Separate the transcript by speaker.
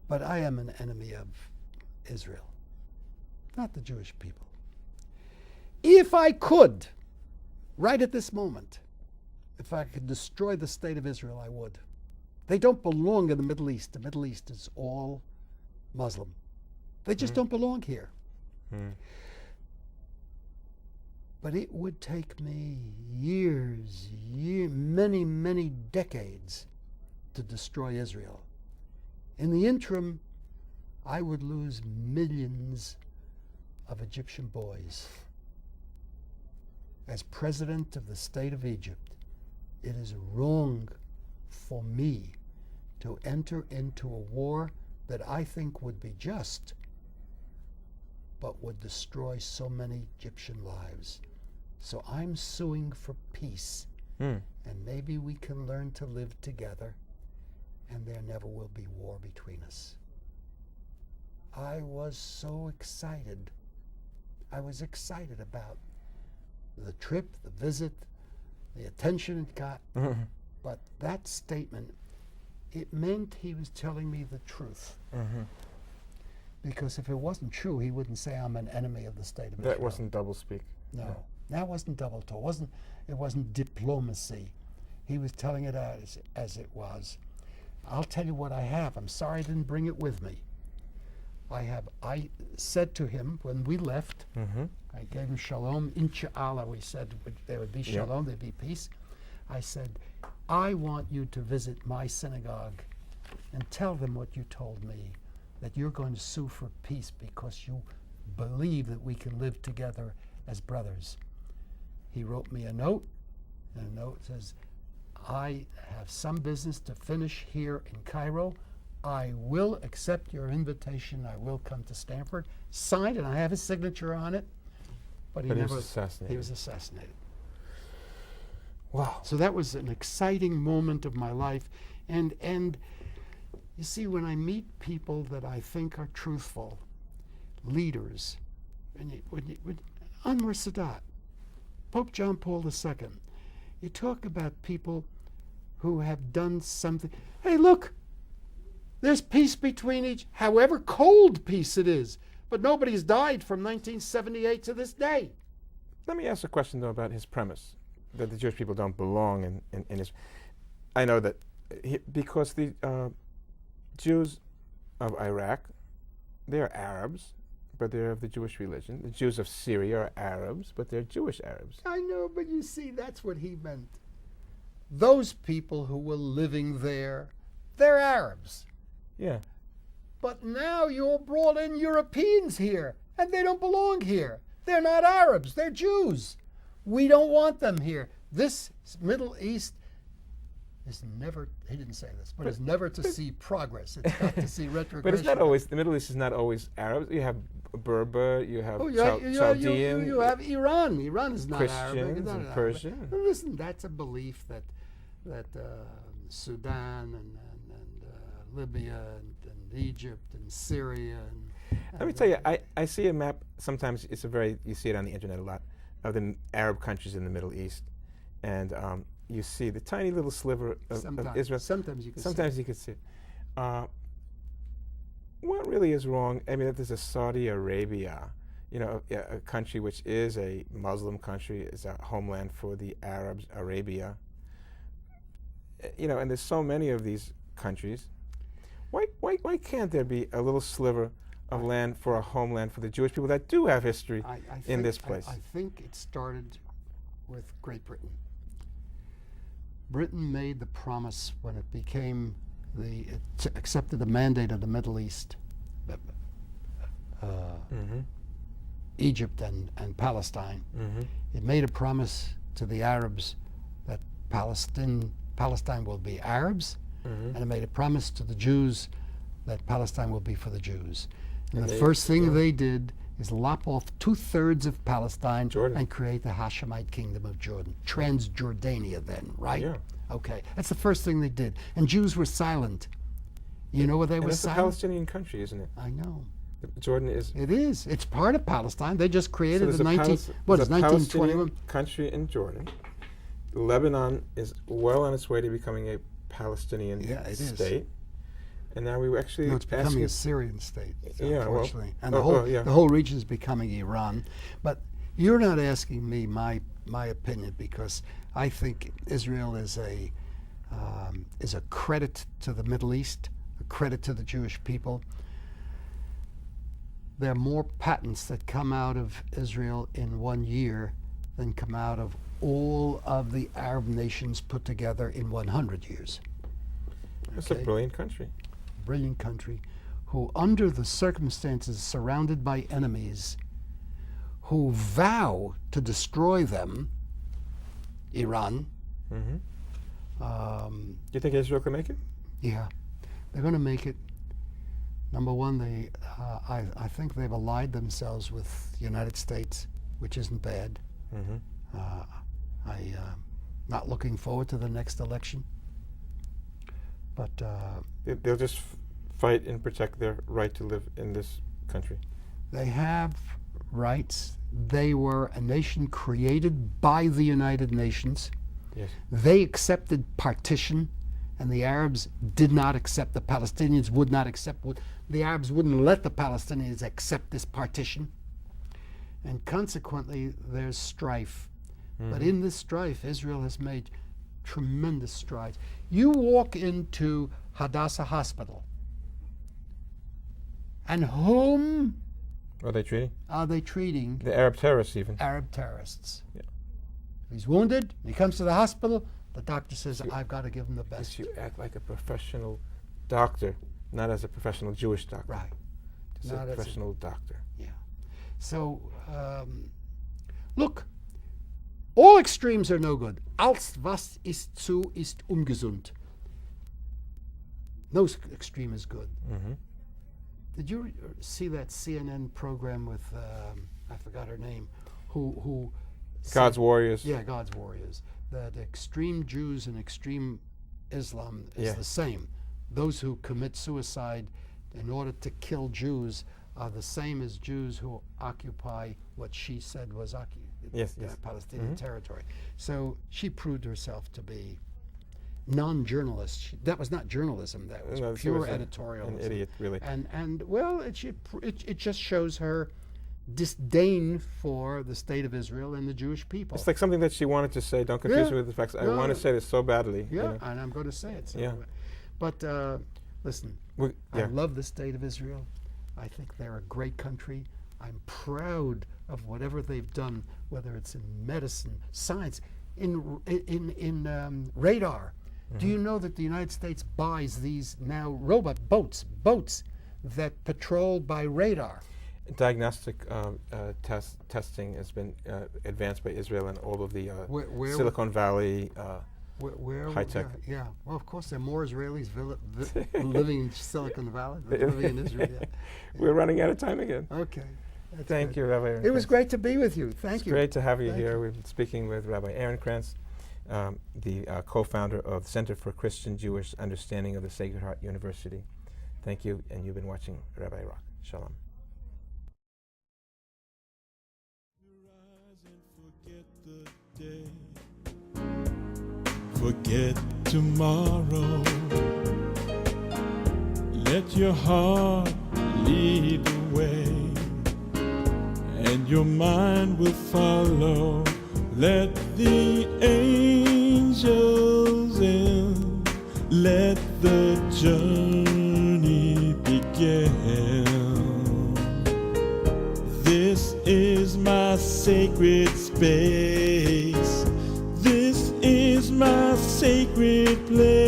Speaker 1: But I am an enemy of Israel, not the Jewish people. If I could, right at this moment, if I could destroy the state of Israel, I would. They don't belong in the Middle East. The Middle East is all Muslim. They just don't belong here. But it would take me years, many, many decades to destroy Israel. In the interim, I would lose millions of Egyptian boys. As president of the state of Egypt, it is wrong for me to enter into a war that I think would be just, but would destroy so many Egyptian lives. So I'm suing for peace, and maybe we can learn to live together, and there never will be war between us. I was so excited. I was excited about the trip, the visit, the attention it got, but that statement, it meant he was telling me the truth. Because if it wasn't true, he wouldn't say I'm an enemy of the state of Israel.
Speaker 2: That wasn't doublespeak.
Speaker 1: No, that wasn't double talk. It wasn't diplomacy. He was telling it as it was. I'll tell you what I have. I'm sorry I didn't bring it with me. I said to him when we left, I gave him shalom, inshallah, we said there would be shalom, there'd be peace. I said, I want you to visit my synagogue and tell them what you told me, that you're going to sue for peace because you believe that we can live together as brothers. He wrote me a note, and the note says, I have some business to finish here in Cairo. I will accept your invitation. I will come to Stanford. Signed, and I have his signature on it. But he was assassinated. He was assassinated.
Speaker 2: Wow.
Speaker 1: So that was an exciting moment of my life. And you see, when I meet people that I think are truthful, leaders, Anwar Sadat, Pope John Paul II, you talk about people who have done something. Hey, look, there's peace between each, however cold peace it is, but nobody's died from 1978 to this day.
Speaker 2: Let me ask a question, though, about his premise, that the Jewish people don't belong in his. I know that because the Jews of Iraq, they're Arabs, but they're of the Jewish religion. The Jews of Syria are Arabs, but they're Jewish Arabs.
Speaker 1: I know, but you see, that's what he meant. Those people who were living there, they're Arabs.
Speaker 2: Yeah.
Speaker 1: But now you brought in Europeans here, and they don't belong here. They're not Arabs, they're Jews. We don't want them here. This Middle East is never, he didn't say this, but it's never to see progress. It's not to see retrogression.
Speaker 2: But it's not always, the Middle East is not always Arabs. You have Berber, you have Chaldean.
Speaker 1: You have Iran. Iran is not
Speaker 2: Christians
Speaker 1: Arabic. It's not
Speaker 2: and
Speaker 1: Arabic.
Speaker 2: Persian.
Speaker 1: But listen, that's a belief that Sudan and Libya and Egypt and Syria and
Speaker 2: let me tell you, I see a map, sometimes you see it on the internet a lot, of the Arab countries in the Middle East. And you see the tiny little sliver of Israel.
Speaker 1: Sometimes you can
Speaker 2: see it. What really is wrong? I mean, if there's a Saudi Arabia, a country which is a Muslim country, is a homeland for the Arabs, Arabia. And there's so many of these countries. Why can't there be a little sliver of land for a homeland for the Jewish people that do have history in this place?
Speaker 1: I think it started with Great Britain. Britain made the promise when it became it accepted the mandate of the Middle East, Egypt and Palestine. It made a promise to the Arabs that Palestine will be Arabs, and it made a promise to the Jews that Palestine will be for the Jews. And the first thing they did is lop off 2/3 of Palestine and create the Hashemite kingdom of Jordan. Transjordania then, right?
Speaker 2: Yeah.
Speaker 1: Okay, that's the first thing they did. And Jews were silent. You know where they were
Speaker 2: silent? It's a
Speaker 1: Palestinian
Speaker 2: country, isn't it?
Speaker 1: I know.
Speaker 2: Jordan is.
Speaker 1: It is. It's part of Palestine. They just created
Speaker 2: the
Speaker 1: the 1921
Speaker 2: country in Jordan. Lebanon is well on its way to becoming a Palestinian state. And now we were actually
Speaker 1: No, it's becoming
Speaker 2: asking.
Speaker 1: a Syrian state,
Speaker 2: Yeah, well,
Speaker 1: unfortunately. And
Speaker 2: yeah.
Speaker 1: the whole region is becoming Iran. But you're not asking me my opinion, because I think Israel is a credit to the Middle East, a credit to the Jewish people. There are more patents that come out of Israel in 1 year than come out of all of the Arab nations put together in 100 years.
Speaker 2: It's a brilliant country.
Speaker 1: Brilliant country, who under the circumstances surrounded by enemies who vow to destroy them, Iran.
Speaker 2: Do you think Israel can make it?
Speaker 1: Yeah, they're going to make it. Number one, I think they've allied themselves with the United States, which isn't bad. Not looking forward to the next election, but
Speaker 2: They'll just fight and protect their right to live in this country.
Speaker 1: they have rights. They were a nation created by the United Nations.
Speaker 2: Yes.
Speaker 1: They accepted partition, and the Arabs did not accept. The Palestinians would not accept. The Arabs wouldn't let the Palestinians accept this partition, and consequently there's strife. But in this strife, Israel has made tremendous strides. You walk into Hadassah Hospital, and whom
Speaker 2: Are they treating?
Speaker 1: are they treating?
Speaker 2: The Arab terrorists even.
Speaker 1: Arab terrorists.
Speaker 2: Yeah.
Speaker 1: He's wounded, he comes to the hospital, the doctor says, I've got to give him the best.
Speaker 2: You act like a professional doctor, not as a professional Jewish doctor.
Speaker 1: Right.
Speaker 2: Just
Speaker 1: Not
Speaker 2: a
Speaker 1: as a-
Speaker 2: professional doctor.
Speaker 1: Yeah. So, look, all extremes are no good. Alles, was ist zu, ist ungesund. No extreme is good. Did you see that CNN program with, I forgot her name, who
Speaker 2: God's
Speaker 1: said-
Speaker 2: warriors.
Speaker 1: Yeah, God's warriors. That extreme Jews and extreme Islam is the same. Those who commit suicide in order to kill Jews are the same as Jews who occupy what she said was
Speaker 2: Yes.
Speaker 1: Palestinian territory. So she proved herself to be non-journalist. That was not journalism. That was
Speaker 2: No, she
Speaker 1: pure
Speaker 2: was
Speaker 1: editorialism.
Speaker 2: an idiot, really.
Speaker 1: And well, it just shows her disdain for the state of Israel and the Jewish people.
Speaker 2: It's like something that she wanted to say. Don't confuse
Speaker 1: Yeah.
Speaker 2: me with the facts. I
Speaker 1: No.
Speaker 2: want to say this so badly.
Speaker 1: Yeah,
Speaker 2: You know?
Speaker 1: and I'm going to say it. So.
Speaker 2: Yeah.
Speaker 1: But listen, I love the state of Israel. I think they're a great country. I'm proud of whatever they've done, whether it's in medicine, science, in radar. Do you know that the United States buys these now robot boats that patrol by radar?
Speaker 2: Diagnostic testing has been advanced by Israel and all of the
Speaker 1: Where-
Speaker 2: Silicon Valley.
Speaker 1: Where
Speaker 2: High tech.
Speaker 1: Yeah. Well, of course, there are more Israelis living in Silicon Valley than living in Israel. Yeah.
Speaker 2: We're running out of time again.
Speaker 1: Okay. That's
Speaker 2: Thank
Speaker 1: good.
Speaker 2: you, Rabbi Ehrenkranz.
Speaker 1: It was great to be with you. Thank you.
Speaker 2: Great to have you
Speaker 1: Thank
Speaker 2: here.
Speaker 1: you.
Speaker 2: We've been speaking with Rabbi Ehrenkranz, the co-founder of the Center for Christian Jewish Understanding of the Sacred Heart University. Thank you, and you've been watching Rabbi Rock. Shalom.
Speaker 3: Forget tomorrow. Let your heart lead the way, and your mind will follow. Let the angels in. Let the journey begin. This is my sacred space. This is my sacred place.